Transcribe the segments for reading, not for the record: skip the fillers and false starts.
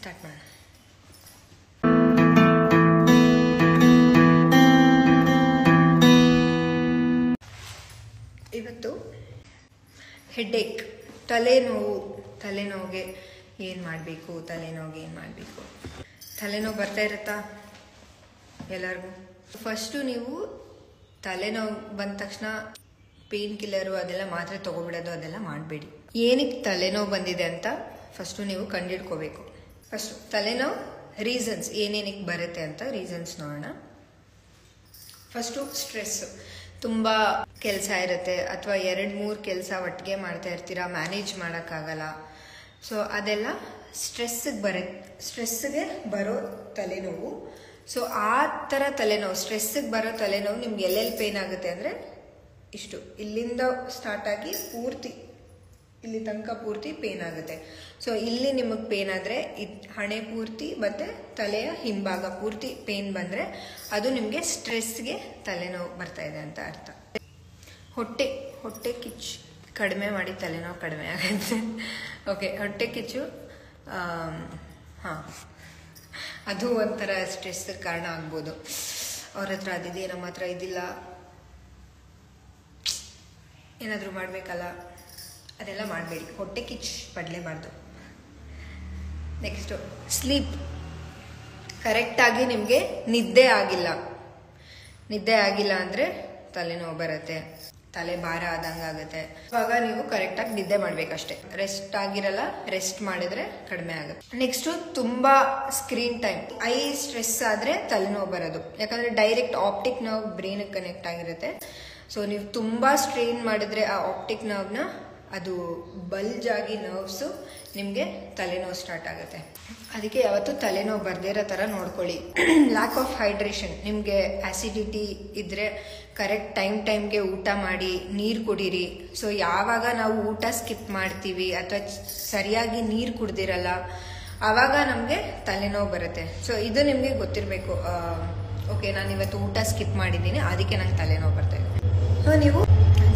Start ಮಾಡೋಣ. ಇವತ್ತು headache, ತಲೆನೋವಿಗೆ ಏನು ಮಾಡಬೇಕು, ತಲೆನೋವು ಬರ್ತಾ ಇರುತ್ತಾ ಎಲ್ಲರಿಗೂ? ಫಸ್ಟು ನೀವು ತಲೆನೋವು ಬಂದ ತಕ್ಷಣ ಪೇನ್ ಕಿಲ್ಲರು ಅದೆಲ್ಲ ಮಾತ್ರೆ ತಗೋಬಿಡೋದು ಅದೆಲ್ಲ ಮಾಡಬೇಡಿ. ಏನಕ್ಕೆ ತಲೆನೋವು ಬಂದಿದೆ ಅಂತ ಫಸ್ಟು ನೀವು ಕಂಡುಹಿಡ್ಕೋಬೇಕು. ಫಸ್ಟು ತಲೆನೋವು ರೀಸನ್ಸ್ ಏನೇನಕ್ಕೆ ಬರುತ್ತೆ ಅಂತ ರೀಸನ್ಸ್ ನೋಡೋಣ. First stress. ತುಂಬ ಕೆಲಸ ಇರುತ್ತೆ ಅಥವಾ 2-3 ಕೆಲಸ ಒಟ್ಟಿಗೆ ಮಾಡ್ತಾ ಇರ್ತೀರಾ, ಮ್ಯಾನೇಜ್ ಮಾಡೋಕ್ಕಾಗಲ್ಲ. ಸೊ ಅದೆಲ್ಲ ಸ್ಟ್ರೆಸ್ಸಿಗೆ ಬರೋ ತಲೆನೋವು. ಸೊ ಆ ಥರ ತಲೆನೋವು, ಸ್ಟ್ರೆಸ್ಸಿಗೆ ಬರೋ ತಲೆನೋವು ನಿಮ್ಗೆ ಎಲ್ಲೆಲ್ಲಿ ಪೇನ್ ಆಗುತ್ತೆ ಅಂದರೆ ಇಷ್ಟು, ಇಲ್ಲಿಂದ ಸ್ಟಾರ್ಟ್ ಆಗಿ ಪೂರ್ತಿ ಇಲ್ಲಿ ತನಕ ಪೂರ್ತಿ ಪೇನ್ ಆಗುತ್ತೆ. ಸೊ ಇಲ್ಲಿ ನಿಮಗೆ ಪೇನ್ ಆದರೆ ಹಣೆ ಪೂರ್ತಿ ಮತ್ತು ತಲೆಯ ಹಿಂಭಾಗ ಪೂರ್ತಿ ಪೇನ್ ಬಂದರೆ ಅದು ನಿಮಗೆ ಸ್ಟ್ರೆಸ್ಗೆ ತಲೆನೋವು ಬರ್ತಾ ಇದೆ ಅಂತ ಅರ್ಥ. ಹೊಟ್ಟೆ ಕಿಚ್ಚು ಕಡಿಮೆ ಮಾಡಿ ತಲೆನೋವು ಕಡಿಮೆ ಆಗುತ್ತೆ. ಓಕೆ, ಹೊಟ್ಟೆ ಕಿಚ್ಚು, ಹಾಂ, ಅದು ಒಂಥರ ಸ್ಟ್ರೆಸ್ಗೆ ಕಾರಣ ಆಗ್ಬೋದು. ಅವ್ರ ಹತ್ರ ಅದಿದೆ, ನಮ್ಮ ಹತ್ರ ಇದಿಲ್ಲ, ಏನಾದರೂ ಮಾಡಬೇಕಲ್ಲ, ಅದೆಲ್ಲ ಮಾಡಬೇಡಿ. ಹೊಟ್ಟೆ ಕಿಚ್ಚು ಪಡಲೇಬಾರ್ದು. Next sleep. ಕರೆಕ್ಟಾಗಿ ನಿಮಗೆ ನಿದ್ದೆ ಆಗಿಲ್ಲ ಅಂದರೆ ತಲೆನೋವು ಬರುತ್ತೆ, ತಲೆ ಭಾರ ಆದಂಗೆ ಆಗುತ್ತೆ. ಇವಾಗ ನೀವು ಕರೆಕ್ಟಾಗಿ ನಿದ್ದೆ ಮಾಡಬೇಕಷ್ಟೆ. ರೆಸ್ಟ್ ಆಗಿರಲ್ಲ, ರೆಸ್ಟ್ ಮಾಡಿದ್ರೆ ಕಡಿಮೆ ಆಗುತ್ತೆ. ನೆಕ್ಸ್ಟು ತುಂಬ ಸ್ಕ್ರೀನ್ ಟೈಮ್. ಐ ಸ್ಟ್ರೆಸ್ ಆದರೆ ತಲೆನೋವು ಬರೋದು, ಯಾಕಂದರೆ ಡೈರೆಕ್ಟ್ ಆಪ್ಟಿಕ್ ನರ್ವ್ ಬ್ರೈನಿಗೆ ಕನೆಕ್ಟ್ ಆಗಿರುತ್ತೆ. ಸೊ ನೀವು ತುಂಬ ಸ್ಟ್ರೈನ್ ಮಾಡಿದ್ರೆ ಆ ಆಪ್ಟಿಕ್ ನರ್ವ್ನ ಅದು ಬಲ್ಜ್ ಆಗಿ ನರ್ವ್ಸು ನಿಮಗೆ ತಲೆನೋವು ಸ್ಟಾರ್ಟ್ ಆಗುತ್ತೆ. ಅದಕ್ಕೆ ಯಾವತ್ತೂ ತಲೆನೋವು ಬರ್ದೇ ಇರೋ ಥರ ನೋಡ್ಕೊಳ್ಳಿ. Lack of hydration. ನಿಮಗೆ ಆ್ಯಸಿಡಿಟಿ ಇದ್ದರೆ ಕರೆಕ್ಟ್ ಟೈಮ್ಗೆ ಊಟ ಮಾಡಿ, ನೀರು ಕುಡೀರಿ. ಸೊ ಯಾವಾಗ ನಾವು ಊಟ ಸ್ಕಿಪ್ ಮಾಡ್ತೀವಿ ಅಥವಾ ಸರಿಯಾಗಿ ನೀರು ಕುಡ್ದಿರಲ್ಲ ಆವಾಗ ನಮಗೆ ತಲೆನೋವು ಬರುತ್ತೆ. ಸೊ ಇದು ನಿಮಗೆ ಗೊತ್ತಿರಬೇಕು. ಓಕೆ, ನಾನು ಇವತ್ತು ಊಟ ಸ್ಕಿಪ್ ಮಾಡಿದ್ದೀನಿ, ಅದಕ್ಕೆ ನಂಗೆ ತಲೆನೋವು ಬರ್ತಾಯಿದೆ. ಸೊ ನೀವು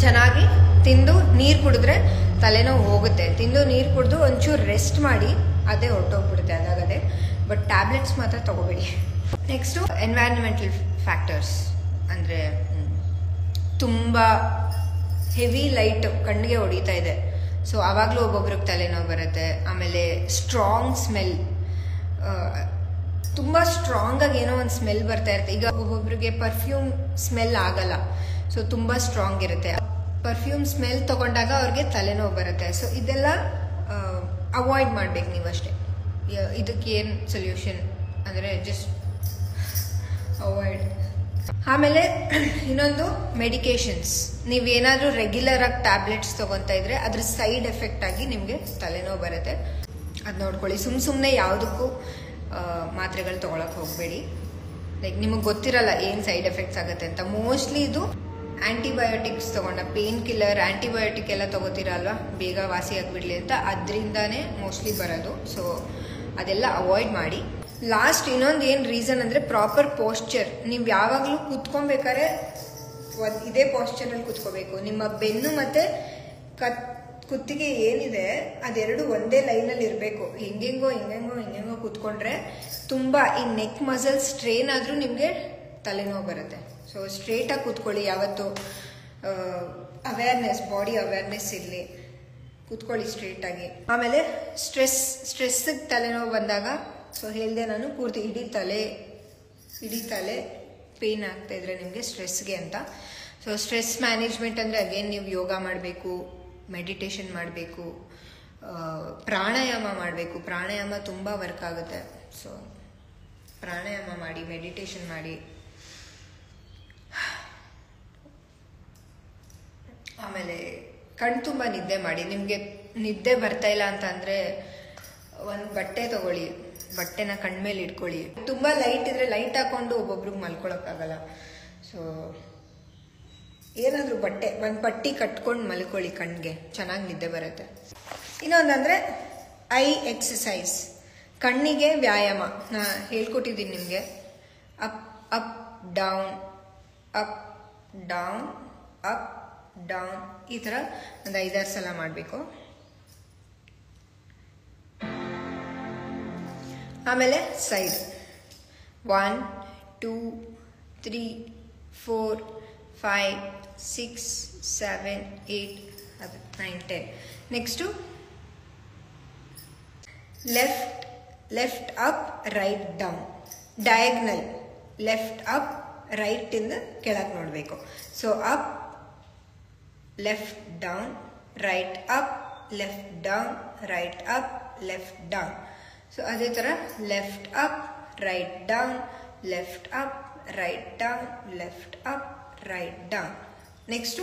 ಚೆನ್ನಾಗಿ ತಿಂದು ನೀರು ಕುಡಿದ್ರೆ ತಲೆನೋವು ಹೋಗುತ್ತೆ. ತಿಂದು ನೀರು ಕುಡಿದು ಒಂಚೂರು ರೆಸ್ಟ್ ಮಾಡಿ, ಅದೇ ಹೊರಟೋಗ್ಬಿಡುತ್ತೆ ಅದಾಗದೆ. ಬಟ್ ಟ್ಯಾಬ್ಲೆಟ್ಸ್ ಮಾತ್ರ ತಗೋಬೇಡಿ. Next environmental factors. ಅಂದರೆ ತುಂಬ ಹೆವಿ ಲೈಟ್ ಕಣ್ಣಿಗೆ ಹೊಡಿತಾ ಇದೆ, ಸೊ ಆವಾಗಲೂ ಒಬ್ಬೊಬ್ರಿಗೆ ತಲೆನೋವು ಬರುತ್ತೆ. ಆಮೇಲೆ ಸ್ಟ್ರಾಂಗ್ ಸ್ಮೆಲ್, ತುಂಬ ಸ್ಟ್ರಾಂಗಾಗಿ ಏನೋ ಒಂದು ಸ್ಮೆಲ್ ಬರ್ತಾ ಇರುತ್ತೆ. ಈಗ ಒಬ್ಬೊಬ್ರಿಗೆ ಪರ್ಫ್ಯೂಮ್ ಸ್ಮೆಲ್ ಆಗಲ್ಲ, ಸೊ ತುಂಬ ಸ್ಟ್ರಾಂಗ್ ಇರುತ್ತೆ. ಪರ್ಫ್ಯೂಮ್ ಸ್ಮೆಲ್ ತೊಗೊಂಡಾಗ ಅವ್ರಿಗೆ ತಲೆನೋವು ಬರುತ್ತೆ. ಸೊ ಇದೆಲ್ಲ ಅವಾಯ್ಡ್ ಮಾಡ್ಬೇಕು ನೀವಷ್ಟೇ. ಇದಕ್ಕೆ ಏನು ಸೊಲ್ಯೂಷನ್ ಅಂದರೆ ಜಸ್ಟ್ ಅವಾಯ್ಡ್. ಆಮೇಲೆ ಇನ್ನೊಂದು ಮೆಡಿಕೇಶನ್ಸ್. ನೀವೇನಾದರೂ ರೆಗ್ಯುಲರಾಗಿ ಟ್ಯಾಬ್ಲೆಟ್ಸ್ ತೊಗೊತಾ ಇದ್ರೆ ಅದ್ರ ಸೈಡ್ ಎಫೆಕ್ಟ್ ಆಗಿ ನಿಮಗೆ ತಲೆನೋವು ಬರುತ್ತೆ. ಅದು ನೋಡ್ಕೊಳ್ಳಿ. ಸುಮ್ಮನೆ ಯಾವುದಕ್ಕೂ ಮಾತ್ರೆಗಳು ತೊಗೊಳಕ್ಕೆ ಹೋಗಬೇಡಿ. ಲೈಕ್ ನಿಮಗೆ ಗೊತ್ತಿರಲ್ಲ ಏನು ಸೈಡ್ ಎಫೆಕ್ಟ್ಸ್ ಆಗುತ್ತೆ ಅಂತ. ಮೋಸ್ಟ್ಲಿ ಇದು ಆ್ಯಂಟಿಬಯೋಟಿಕ್ಸ್ ತೊಗೊಂಡ ಪೇನ್ ಕಿಲ್ಲರ್, ಆ್ಯಂಟಿಬಯೋಟಿಕ್ ಎಲ್ಲ ತೊಗೋತೀರಲ್ವ ಬೇಗ ವಾಸಿ ಆಗಿಬಿಡ್ಲಿ ಅಂತ, ಅದರಿಂದಾನೇ ಮೋಸ್ಟ್ಲಿ ಬರೋದು. ಸೊ ಅದೆಲ್ಲ ಅವಾಯ್ಡ್ ಮಾಡಿ. ಲಾಸ್ಟ್ ಇನ್ನೊಂದು ಏನು ರೀಸನ್ ಅಂದರೆ ಪ್ರಾಪರ್ ಪೋಸ್ಚರ್. ನೀವು ಯಾವಾಗಲೂ ಕೂತ್ಕೊಬೇಕಾದ್ರೆ ಇದೇ ಪೋಸ್ಚರಲ್ಲಿ ಕೂತ್ಕೋಬೇಕು. ನಿಮ್ಮ ಬೆನ್ನು ಮತ್ತು ಕುತ್ತಿಗೆ ಏನಿದೆ ಅದೆರಡು ಒಂದೇ ಲೈನಲ್ಲಿ ಇರಬೇಕು. ಹಿಂಗೆಂಗೋ ಕೂತ್ಕೊಂಡ್ರೆ ತುಂಬ ಈ ನೆಕ್ ಮಸಲ್ ಸ್ಟ್ರೇನ್ ಆದರೂ ನಿಮಗೆ ತಲೆನೋವು ಬರುತ್ತೆ. ಸೊ ಸ್ಟ್ರೇಟಾಗಿ ಕೂತ್ಕೊಳ್ಳಿ ಯಾವತ್ತು. ಅವೇರ್ನೆಸ್, ಬಾಡಿ ಅವೇರ್ನೆಸ್ ಇರಲಿ, ಕೂತ್ಕೊಳ್ಳಿ ಸ್ಟ್ರೇಟಾಗಿ. ಆಮೇಲೆ ಸ್ಟ್ರೆಸ್ಸಿಗೆ ತಲೆನೋವು ಬಂದಾಗ, ಸೊ ಹೇಳಿದೆ ನಾನು ಪೂರ್ತಿ ಇಡೀ ತಲೆ ಪೇನ್ ಆಗ್ತಾಯಿದ್ರೆ ನಿಮಗೆ ಸ್ಟ್ರೆಸ್ಗೆ ಅಂತ. ಸೊ ಸ್ಟ್ರೆಸ್ ಮ್ಯಾನೇಜ್ಮೆಂಟ್ ಅಂದರೆ ಅಗೇನ್ ನೀವು ಯೋಗ ಮಾಡಬೇಕು, ಮೆಡಿಟೇಷನ್ ಮಾಡಬೇಕು, ಪ್ರಾಣಾಯಾಮ ಮಾಡಬೇಕು. ಪ್ರಾಣಾಯಾಮ ತುಂಬ ವರ್ಕ್ ಆಗುತ್ತೆ. ಸೊ ಪ್ರಾಣಾಯಾಮ ಮಾಡಿ, ಮೆಡಿಟೇಷನ್ ಮಾಡಿ. ಆಮೇಲೆ ಕಣ್ ತುಂಬ ನಿದ್ದೆ ಮಾಡಿ. ನಿಮಗೆ ನಿದ್ದೆ ಬರ್ತಾ ಇಲ್ಲ ಅಂತ ಅಂದರೆ ಒಂದು ಬಟ್ಟೆ ತಗೊಳ್ಳಿ, ಬಟ್ಟೆನ ಕಣ್ಮೇಲೆ ಇಟ್ಕೊಳ್ಳಿ. ತುಂಬ ಲೈಟ್ ಇದ್ರೆ ಲೈಟ್ ಹಾಕೊಂಡು ಒಬ್ಬೊಬ್ರಿಗೆ ಮಲ್ಕೊಳಕ್ಕಾಗಲ್ಲ. ಸೊ ಏನಾದರೂ ಒಂದು ಪಟ್ಟಿ ಕಟ್ಕೊಂಡು ಮಲ್ಕೊಳ್ಳಿ, ಕಣ್ಗೆ ಚೆನ್ನಾಗಿ ನಿದ್ದೆ ಬರುತ್ತೆ. ಇನ್ನೊಂದಂದರೆ ಐ ಎಕ್ಸಸೈಸ್, ಕಣ್ಣಿಗೆ ವ್ಯಾಯಾಮ. ನಾ ಹೇಳ್ಕೊಟ್ಟಿದ್ದೀನಿ ನಿಮಗೆ. Up up down, up down, up down, ಈ ಥರ ಒಂದು 5-6 ಸಲ ಮಾಡಬೇಕು. ಆಮೇಲೆ side 1 2 3 4 5 6 7 8 9 10. Next left up right down, diagonal left up right ಇಂದ ಕೆಳಗೆ ನೋಡಬೇಕು. So up left down right up left down right up left down. So ಅದೇ ಥರ left up right down left up right down left up right down. Next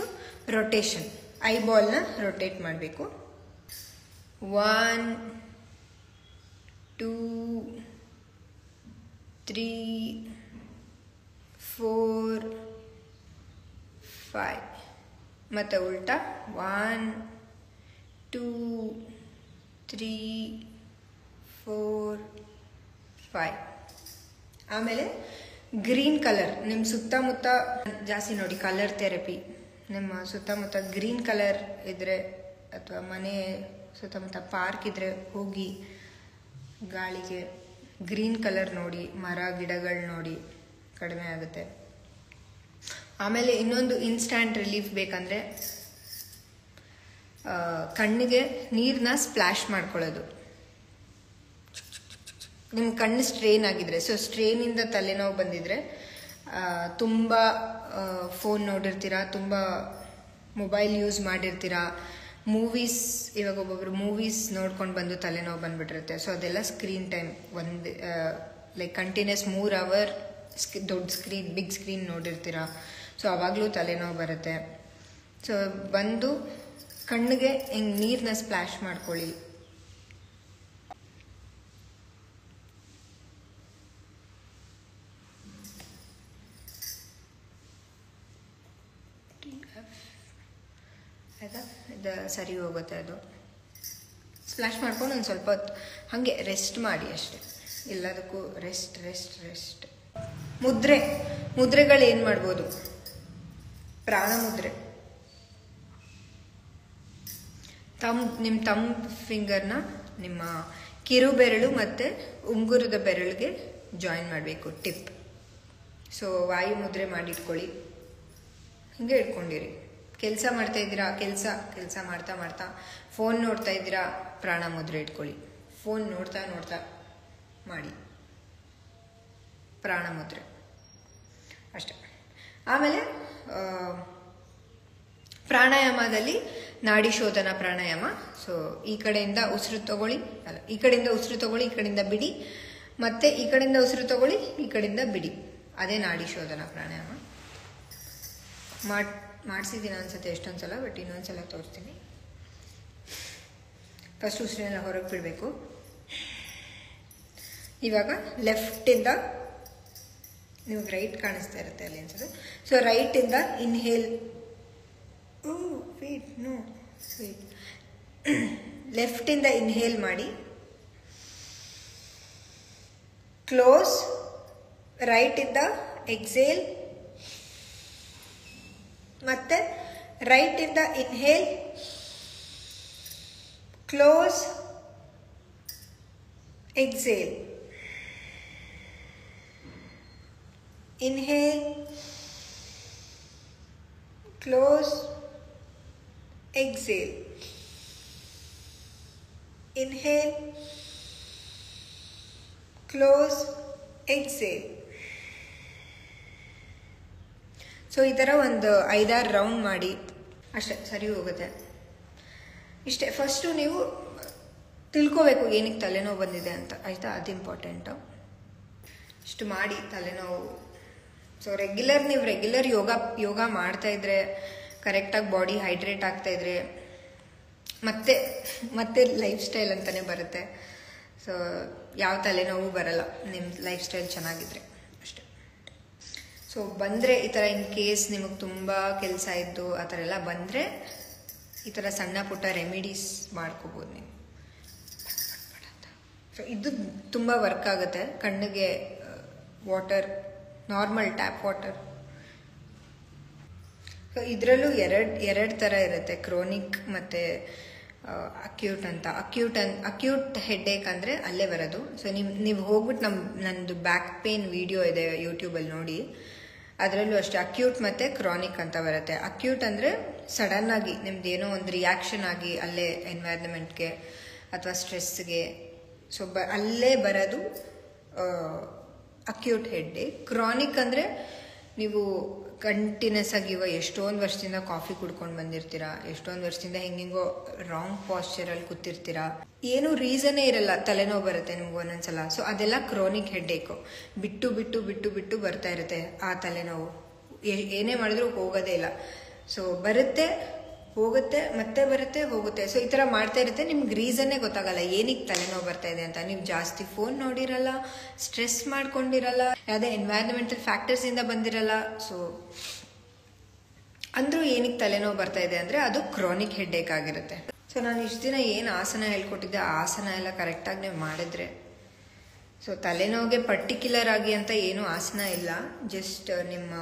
rotation, ಐಬಾಲ್ನ rotate ಮಾಡಬೇಕು. 1 2 3 4 5 ಮತ್ತು ಉಲ್ಟಾ 1 2 3 4 5. ಆಮೇಲೆ ಗ್ರೀನ್ ಕಲರ್ ನಿಮ್ಮ ಸುತ್ತಮುತ್ತ ಜಾಸ್ತಿ ನೋಡಿ, ಕಲರ್ ಥೆರಪಿ. ನಿಮ್ಮ ಸುತ್ತಮುತ್ತ ಗ್ರೀನ್ ಕಲರ್ ಇದ್ದರೆ ಅಥವಾ ಮನೆ ಸುತ್ತಮುತ್ತ ಪಾರ್ಕ್ ಇದ್ದರೆ ಹೋಗಿ ಗಾಳಿಗೆ ಗ್ರೀನ್ ಕಲರ್ ನೋಡಿ, ಮರ ಗಿಡಗಳು ನೋಡಿ, ಕಡಿಮೆ ಆಗುತ್ತೆ. ಆಮೇಲೆ ಇನ್ನೊಂದು ಇನ್ಸ್ಟ್ಯಾಂಟ್ ರಿಲೀಫ್ ಬೇಕಂದರೆ ಕಣ್ಣಿಗೆ ನೀರನ್ನ ಸ್ಪ್ಲಾಶ್ ಮಾಡ್ಕೊಳ್ಳೋದು. ನಿಮ್ಮ ಕಣ್ಣು ಸ್ಟ್ರೇನ್ ಆಗಿದ್ರೆ, ಸೊ ಸ್ಟ್ರೇನಿಂದ ತಲೆನೋವು ಬಂದಿದ್ರೆ, ತುಂಬ ಫೋನ್ ನೋಡಿರ್ತೀರಾ, ತುಂಬ ಮೊಬೈಲ್ ಯೂಸ್ ಮಾಡಿರ್ತೀರಾ, ಮೂವೀಸ್, ಇವಾಗ ಒಬ್ಬೊಬ್ರು ಮೂವೀಸ್ ನೋಡ್ಕೊಂಡು ಬಂದು ತಲೆನೋವು ಬಂದುಬಿಟ್ಟಿರುತ್ತೆ. ಸೊ ಅದೆಲ್ಲ screen time like continuous 3 hour ದೊಡ್ಡ ಸ್ಕ್ರೀನ್, ಬಿಗ್ ಸ್ಕ್ರೀನ್ ನೋಡಿರ್ತೀರಾ. ಸೊ ಆವಾಗಲೂ ತಲೆನೋವು ಬರುತ್ತೆ. ಸೊ ಬಂದು ಕಣ್ಣಿಗೆ ಹಿಂಗೆ ನೀರನ್ನ ಸ್ಪ್ಲಾಶ್ ಮಾಡ್ಕೊಳ್ಳಿ. ಇದು ಸರಿ ಹೋಗುತ್ತೆ. ಅದು ಸ್ಪ್ಲಾಶ್ ಮಾಡ್ಕೊಂಡು ಒಂದು ಸ್ವಲ್ಪ ಹೊತ್ತು ಹಾಗೆ ರೆಸ್ಟ್ ಮಾಡಿ ಅಷ್ಟೆ. ಎಲ್ಲದಕ್ಕೂ ರೆಸ್ಟ್. ಮುದ್ರೆಗಳು ಏನು ಮಾಡ್ಬೋದು? ಪ್ರಾಣ ಮುದ್ರೆ. ನಿಮ್ಮ ತಮ್ಮ ಫಿಂಗರ್ನ ನಿಮ್ಮ ಕಿರು ಬೆರಳು ಮತ್ತು ಉಂಗುರದ ಬೆರಳಿಗೆ ಜಾಯಿನ್ ಮಾಡಬೇಕು, ಟಿಪ್. ಸೊ ವಾಯು ಮುದ್ರೆ ಮಾಡಿಟ್ಕೊಳ್ಳಿ, ಹಿಂಗೆ ಇಟ್ಕೊಂಡಿರಿ. ಕೆಲಸ ಮಾಡ್ತಾ ಇದ್ದೀರಾ, ಕೆಲಸ ಮಾಡ್ತಾ ಫೋನ್ ನೋಡ್ತಾ ಇದ್ದೀರಾ, ಪ್ರಾಣ ಮುದ್ರೆ ಇಟ್ಕೊಳ್ಳಿ. ಫೋನ್ ನೋಡ್ತಾ ಮಾಡಿ ಪ್ರಾಣ ಮುದ್ರೆ ಅಷ್ಟೆ. ಆಮೇಲೆ ಪ್ರಾಣಾಯಾಮದಲ್ಲಿ ನಾಡಿ ಶೋಧನ ಪ್ರಾಣಾಯಾಮ. ಸೊ ಈ ಕಡೆಯಿಂದ ಉಸಿರು ತಗೊಳ್ಳಿ, ಈ ಕಡೆಯಿಂದ ಬಿಡಿ, ಮತ್ತೆ ಈ ಕಡೆಯಿಂದ ಉಸಿರು ತಗೊಳ್ಳಿ, ಈ ಕಡೆಯಿಂದ ಬಿಡಿ. ಅದೇ ನಾಡಿ ಶೋಧನ ಪ್ರಾಣಾಯಾಮ. ಮಾಡಿಸಿದ್ದೀನಿ ಅನ್ಸುತ್ತೆ ಎಷ್ಟೊಂದ್ಸಲ, ಬಟ್ ಇನ್ನೊಂದ್ಸಲ ತೋರಿಸ್ತೀನಿ. ಫಸ್ಟ್ ಉಸಿರನ್ನೆಲ್ಲ ಹೊರಗೆ ಬಿಡಬೇಕು. ಇವಾಗ ಲೆಫ್ಟಿಂದ, ನಿಮಗೆ ರೈಟ್ ಕಾಣಿಸ್ತಾ ಇರುತ್ತೆ ಅಲ್ಲಿ ಅನ್ಸುತ್ತೆ. ಸೊ ರೈಟಿಂದ ಇನ್ಹೇಲ್, ಲೆಫ್ಟಿಂದ ಇನ್ಹೇಲ್ ಮಾಡಿ, ಕ್ಲೋಸ್. ರೈಟಿಂದ ಎಕ್ಸೇಲ್, ಮತ್ತೆ ರೈಟಿಂದ inhale, close, exhale, inhale, close, exhale, inhale, close, exhale. So ಈ ಥರ ಒಂದು 5-6 ರೌಂಡ್ ಮಾಡಿ ಅಷ್ಟೇ, ಸರಿ ಹೋಗುತ್ತೆ. ಇಷ್ಟೇ. ಫಸ್ಟು ನೀವು ತಿಳ್ಕೋಬೇಕು ಏನಕ್ಕೆ ತಲೆನೋವು ಬಂದಿದೆ ಅಂತ, ಆಯಿತಾ? ಅದು ಇಂಪಾರ್ಟೆಂಟು. ಇಷ್ಟು ಮಾಡಿ ತಲೆನೋವು. ಸೊ ನೀವು ರೆಗ್ಯುಲರ್ ಯೋಗ ಮಾಡ್ತಾಯಿದ್ರೆ, ಕರೆಕ್ಟಾಗಿ ಬಾಡಿ ಹೈಡ್ರೇಟ್ ಆಗ್ತಾಯಿದ್ರೆ ಮತ್ತೆ ಲೈಫ್ ಸ್ಟೈಲ್ ಅಂತಲೇ ಬರುತ್ತೆ. ಸೊ ಯಾವ ತಲೆನೋವು ಬರಲ್ಲ ನಿಮ್ಮ ಲೈಫ್ ಸ್ಟೈಲ್ ಚೆನ್ನಾಗಿದ್ರೆ ಅಷ್ಟೆ. ಸೊ ಬಂದರೆ ಈ ಥರ ಇನ್ ಕೇಸ್ ನಿಮಗೆ ತುಂಬ ಕೆಲಸ ಇದ್ದು ಆ ಥರ ಎಲ್ಲ ಬಂದರೆ ಈ ಥರ ಸಣ್ಣ ಪುಟ್ಟ ರೆಮಿಡೀಸ್ ಮಾಡ್ಕೋಬೋದು ನೀವು. ಸೊ ಇದು ತುಂಬ ವರ್ಕ್ ಆಗುತ್ತೆ. ಕಣ್ಣಿಗೆ water, normal tap water. So ಇದರಲ್ಲೂ ಎರಡು ಥರ ಇರುತ್ತೆ, ಕ್ರೋನಿಕ್ ಮತ್ತು ಅಕ್ಯೂಟ್ ಅಂತ ಅಕ್ಯೂಟ್ ಹೆಡ್ಏಕ್ ಅಂದರೆ ಅಲ್ಲೇ ಬರೋದು. ಸೊ ನೀವು ಹೋಗ್ಬಿಟ್ಟು ನಂದು ಬ್ಯಾಕ್ ಪೇನ್ ವಿಡಿಯೋ ಇದೆ ಯೂಟ್ಯೂಬಲ್ಲಿ ನೋಡಿ. ಅದರಲ್ಲೂ ಅಷ್ಟೇ ಅಕ್ಯೂಟ್ ಮತ್ತು ಕ್ರಾನಿಕ್ ಅಂತ ಬರುತ್ತೆ. ಅಕ್ಯೂಟ್ ಅಂದರೆ ಸಡನ್ನಾಗಿ ನಿಮ್ದು ಏನೋ ಒಂದು ರಿಯಾಕ್ಷನ್ ಆಗಿ ಅಲ್ಲೇ ಎನ್ವೈರ್ನ್ಮೆಂಟ್ಗೆ ಅಥವಾ ಸ್ಟ್ರೆಸ್ಗೆ ಸೊ ಅಲ್ಲೇ ಬರೋದು ಅಕ್ಯೂಟ್ ಹೆಡ್ಏಕ್. ಕ್ರಾನಿಕ್ ಅಂದರೆ ನೀವು ಕಂಟಿನ್ಯೂಸ್ ಆಗಿ ಎಷ್ಟೊಂದು ವರ್ಷದಿಂದ ಕಾಫಿ ಕುಡ್ಕೊಂಡು ಬಂದಿರ್ತೀರಾ, ಎಷ್ಟೊಂದು ವರ್ಷದಿಂದ ಹೆಂಗೆಂಗೋ ರಾಂಗ್ ಪಾಸ್ಚರಲ್ಲಿ ಕೂತಿರ್ತೀರಾ, ಏನು ರೀಸನ್ನೇ ಇರಲ್ಲ, ತಲೆನೋವು ಬರುತ್ತೆ ನಿಮ್ಗೆ ಒಂದೊಂದ್ಸಲ. ಸೊ ಅದೆಲ್ಲ ಕ್ರಾನಿಕ್ ಹೆಡ್ಏಕು. ಬಿಟ್ಟು ಬಿಟ್ಟು ಬಿಟ್ಟು ಬಿಟ್ಟು ಬರ್ತಾ ಇರುತ್ತೆ ಆ ತಲೆನೋವು. ಏನೇ ಮಾಡಿದ್ರು ಹೋಗೋದೇ ಇಲ್ಲ. ಸೊ ಬರುತ್ತೆ ಹೋಗುತ್ತೆ, ಮತ್ತೆ ಬರುತ್ತೆ ಹೋಗುತ್ತೆ. ಸೊ ಈ ಥರ ಮಾಡ್ತಾ ಇರುತ್ತೆ. ನಿಮ್ಗೆ ರೀಸನ್ನೇ ಗೊತ್ತಾಗಲ್ಲ ಏನಕ್ಕೆ ತಲೆನೋವು ಬರ್ತಾ ಇದೆ ಅಂತ. ನೀವು ಜಾಸ್ತಿ ಫೋನ್ ನೋಡಿರಲ್ಲ, ಸ್ಟ್ರೆಸ್ ಮಾಡ್ಕೊಂಡಿರಲ್ಲ, ಯಾವುದೇ ಎನ್ವೈರನ್ಮೆಂಟಲ್ ಫ್ಯಾಕ್ಟರ್ಸಿಂದ ಬಂದಿರಲ್ಲ. ಸೊ ಅಂದರೂ ಏನಕ್ಕೆ ತಲೆನೋವು ಬರ್ತಾ ಇದೆ ಅಂದರೆ ಅದು ಕ್ರಾನಿಕ್ ಹೆಡ್ಏಕ್ ಆಗಿರುತ್ತೆ. ಸೊ ನಾನು ಇಷ್ಟು ದಿನ ಏನು ಆಸನ ಹೇಳ್ಕೊಟ್ಟಿದ್ದೆ ಆ ಆಸನ ಎಲ್ಲ ಕರೆಕ್ಟಾಗಿ ನೀವು ಮಾಡಿದ್ರೆ ಸೊ ತಲೆನೋವಿಗೆ ಪರ್ಟಿಕ್ಯುಲರ್ ಆಗಿ ಅಂತ ಏನೂ ಆಸನ ಇಲ್ಲ. ಜಸ್ಟ್ ನಿಮ್ಮ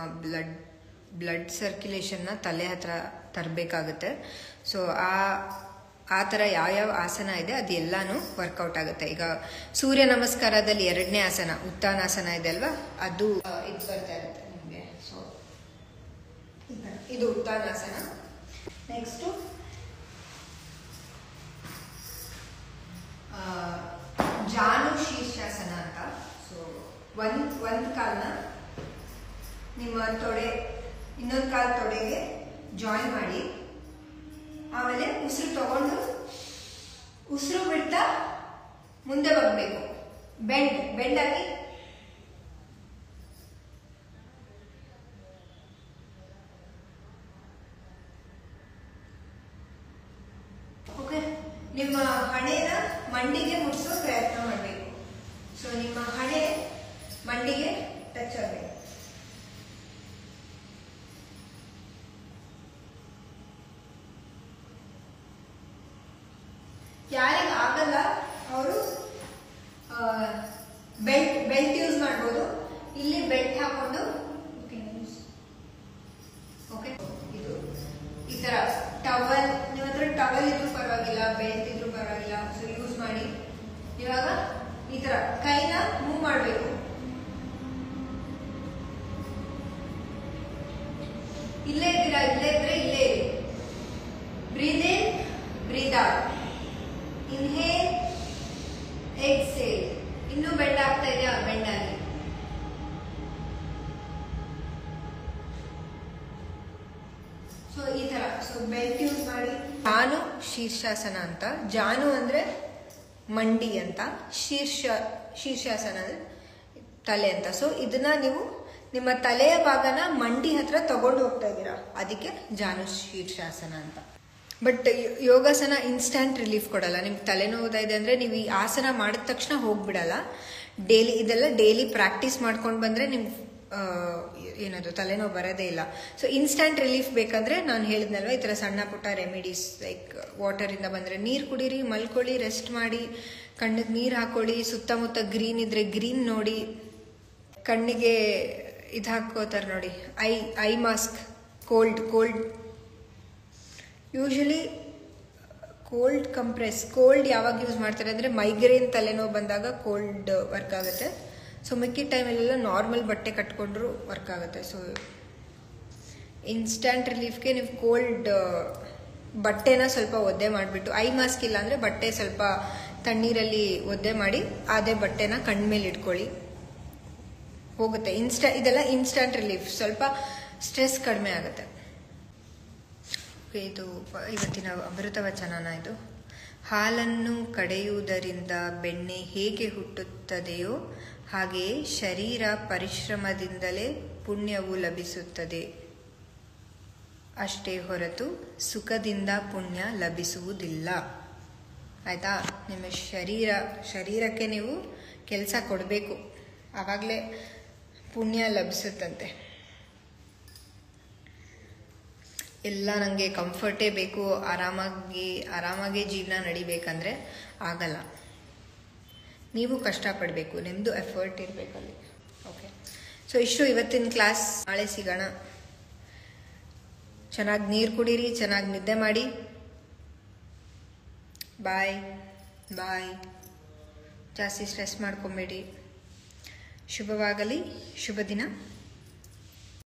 ಬ್ಲಡ್ ಸರ್ಕ್ಯುಲೇಷನ್ನ ತಲೆ ಹತ್ರ ತರಬೇಕಾಗುತ್ತೆ. ಸೊ ಆ ಥರ ಯಾವ್ಯಾವ ಆಸನ ಇದೆ ಅದು ಎಲ್ಲಾನು ವರ್ಕೌಟ್ ಆಗುತ್ತೆ. ಈಗ ಸೂರ್ಯ ನಮಸ್ಕಾರದಲ್ಲಿ 2ನೇ ಆಸನ ಉತ್ತಾನಾಸನ ಇದೆ ಅಲ್ವಾ, ಅದು ಇದು ಬರ್ತಾ ಇರುತ್ತೆ ನಿಮಗೆ. ಸೊ ಇದು ಉತ್ತಾನಾಸನ. ನೆಕ್ಸ್ಟು ಜಾನು ಶೀರ್ಷಾಸನ ಅಂತ. ಸೊ ಒಂದು ಕಾಲನ್ನ ನಿಮ್ಮ ಇನ್ನೊಂದು ಕಾಲು ತೊಡೆಗೆ ಜಾಯಿನ್ ಮಾಡಿ, ಆಮೇಲೆ ಉಸಿರು ತಗೊಂಡು ಉಸಿರು ಬಿಡ್ತಾ ಮುಂದೆ ಬರಬೇಕು. ಬೆಂಡ್ ಆಗಿ ಓಕೆ. ನಿಮ್ಮ ಹಣೆನ ಮಂಡಿಗೆ ಮುಟ್ಸೋ ಪ್ರಯತ್ನ ಮಾಡಬೇಕು. ಸೊ ನಿಮ್ಮ ಹಣೆ ಮಂಡಿಗೆ ಟಚ್ ಆಗಬೇಕು. ಯಾರಿಗೆ ಆಗಲ್ಲ ಅವರು ಬೆಲ್ಟ್ ಯೂಸ್ ಮಾಡ್ಬೋದು. ಇಲ್ಲಿ ಬೆಲ್ಟ್ ಹಾಕೊಂಡು ಓಕೆ. ಇದು ಈ ತರ ಟವಲ್, ನಿಮ್ಮ ಹತ್ರ ಟವಲ್ ಇದ್ರೂ ಪರವಾಗಿಲ್ಲ, ಬೆಲ್ಟ್ ಇದ್ರೂ ಪರವಾಗಿಲ್ಲ. ಸೊ ಯೂಸ್ ಮಾಡಿ. ಇವಾಗ ಈ ತರ ಕೈನ ಮೂವ್ ಮಾಡಬೇಕು. ಇಲ್ಲೇ ಇದ್ದೀರಾ, ಇಲ್ಲೇ ಇದ್ರೆ ಇಲ್ಲೇ ಇರಿ. ಬ್ರೀದ್ ಇನ್, ಬ್ರೀದ್ ಔಟ್. Inhale, exhale. ಇನ್ನೂ ಬೆಂಡ್ ಆಗ್ತಾ ಇದೆಯಾ, ಬೆಂಡ್ ಆಗಿ. ಸೊ ಈ ತರ. ಸೊ ಬೆಲ್ಟ್ ಯೂಸ್ ಮಾಡಿ. ಜಾನು ಶೀರ್ಷಾಸನ ಅಂತ. ಜಾನು ಅಂದ್ರೆ ಮಂಡಿ ಅಂತ, ಶೀರ್ಷಾಸನ ಅಂದ್ರೆ ತಲೆ ಅಂತ. ಸೊ ಇದನ್ನ ನೀವು ನಿಮ್ಮ ತಲೆಯ ಭಾಗನ ಮಂಡಿ ಹತ್ರ ತಗೊಂಡು ಹೋಗ್ತಾ ಇದ್ದೀರಾ, ಅದಕ್ಕೆ ಜಾನು ಶೀರ್ಷಾಸನ ಅಂತ. ಬಟ್ ಯೋಗಾಸನ ಇನ್ಸ್ಟಂಟ್ ರಿಲೀಫ್ ಕೊಡಲ್ಲ. ನಿಮ್ಗೆ ತಲೆನೋವುದ ಇದೆ ಅಂದರೆ ನೀವು ಈ ಆಸನ ಮಾಡಿದ ತಕ್ಷಣ ಹೋಗ್ಬಿಡಲ್ಲ. ಇದೆಲ್ಲ ಡೈಲಿ ಪ್ರಾಕ್ಟೀಸ್ ಮಾಡ್ಕೊಂಡು ಬಂದರೆ ನಿಮ್ಗೆ ಏನದು ತಲೆನೋವು ಬರೋದೇ ಇಲ್ಲ. ಸೊ ಇನ್ಸ್ಟಂಟ್ ರಿಲೀಫ್ ಬೇಕಂದ್ರೆ ನಾನು ಹೇಳಿದ್ನಲ್ವ, ಈ ಥರ ಸಣ್ಣ ಪುಟ್ಟ ರೆಮಿಡೀಸ್ ಲೈಕ್ ವಾಟರಿಂದ ಬಂದರೆ ನೀರು ಕುಡೀರಿ, ಮಲ್ಕೊಳ್ಳಿ, ರೆಸ್ಟ್ ಮಾಡಿ, ಕಣ್ಣಿಗೆ ನೀರು ಹಾಕೊಳ್ಳಿ, ಸುತ್ತಮುತ್ತ ಗ್ರೀನ್ ಇದ್ರೆ ಗ್ರೀನ್ ನೋಡಿ, ಕಣ್ಣಿಗೆ ಇದು ಹಾಕೋತಾರೆ ನೋಡಿ I mask. Cold usually cold compress. Cold ಯಾವಾಗ ಯೂಸ್ ಮಾಡ್ತಾರೆ ಅಂದರೆ ಮೈಗ್ರೇನ್ ತಲೆನೋವು ಬಂದಾಗ ಕೋಲ್ಡ್ ವರ್ಕ್ ಆಗುತ್ತೆ. ಸೊ ಮಿಕ್ಕಿದ ಟೈಮಲ್ಲೆಲ್ಲ ನಾರ್ಮಲ್ ಬಟ್ಟೆ ಕಟ್ಕೊಂಡ್ರು ವರ್ಕ್ ಆಗುತ್ತೆ. ಸೊ ಇನ್ಸ್ಟಂಟ್ ರಿಲೀಫ್ಗೆ ನೀವು ಕೋಲ್ಡ್ ಬಟ್ಟೆನ ಸ್ವಲ್ಪ ಒದ್ದೆ ಮಾಡಿಬಿಟ್ಟು, ಐ ಮಾಸ್ಕ್ ಇಲ್ಲ ಅಂದರೆ ಬಟ್ಟೆ ಸ್ವಲ್ಪ ತಣ್ಣೀರಲ್ಲಿ ಒದ್ದೆ ಮಾಡಿ ಅದೇ ಬಟ್ಟೆನ ಕಣ್ಮೇಲೆ ಇಟ್ಕೊಳ್ಳಿ, ಹೋಗುತ್ತೆ. ಇದೆಲ್ಲ ಇನ್ಸ್ಟಂಟ್ ರಿಲೀಫ್. ಸ್ವಲ್ಪ ಸ್ಟ್ರೆಸ್ ಕಡಿಮೆ ಆಗುತ್ತೆ. ಇದು ಇವತ್ತಿನ ಅಮೃತ ವಚನನ. ಇದು ಹಾಲನ್ನು ಕಡೆಯುವುದರಿಂದ ಬೆಣ್ಣೆ ಹೇಗೆ ಹುಟ್ಟುತ್ತದೆಯೋ ಹಾಗೆಯೇ ಶರೀರ ಪರಿಶ್ರಮದಿಂದಲೇ ಪುಣ್ಯವು ಲಭಿಸುತ್ತದೆ. ಅಷ್ಟೇ ಹೊರತು ಸುಖದಿಂದ ಪುಣ್ಯ ಲಭಿಸುವುದಿಲ್ಲ. ಆಯಿತಾ? ನಿಮ್ಮ ಶರೀರಕ್ಕೆ ನೀವು ಕೆಲಸ ಕೊಡಬೇಕು, ಆವಾಗಲೇ ಪುಣ್ಯ ಲಭಿಸುತ್ತಂತೆ. ಎಲ್ಲ ನನಗೆ ಕಂಫರ್ಟೇ ಬೇಕು, ಆರಾಮಾಗಿ ಜೀವನ ನಡಿಬೇಕಂದ್ರೆ ಆಗಲ್ಲ. ನೀವು ಕಷ್ಟಪಡಬೇಕು, ನಿಮ್ಮದು ಎಫರ್ಟ್ ಇರಬೇಕಲ್ಲಿ. ಓಕೆ, ಸೊ ಇಷ್ಟು ಇವತ್ತಿನ ಕ್ಲಾಸ್. ನಾಳೆ ಸಿಗೋಣ. ಚೆನ್ನಾಗಿ ನೀರು ಕುಡೀರಿ, ಚೆನ್ನಾಗಿ ನಿದ್ದೆ ಮಾಡಿ. ಬಾಯ್ ಬಾಯ್. ಜಾಸ್ತಿ ಸ್ಟ್ರೆಸ್ ಮಾಡ್ಕೊಬೇಡಿ. ಶುಭವಾಗಲಿ. ಶುಭ ದಿನ.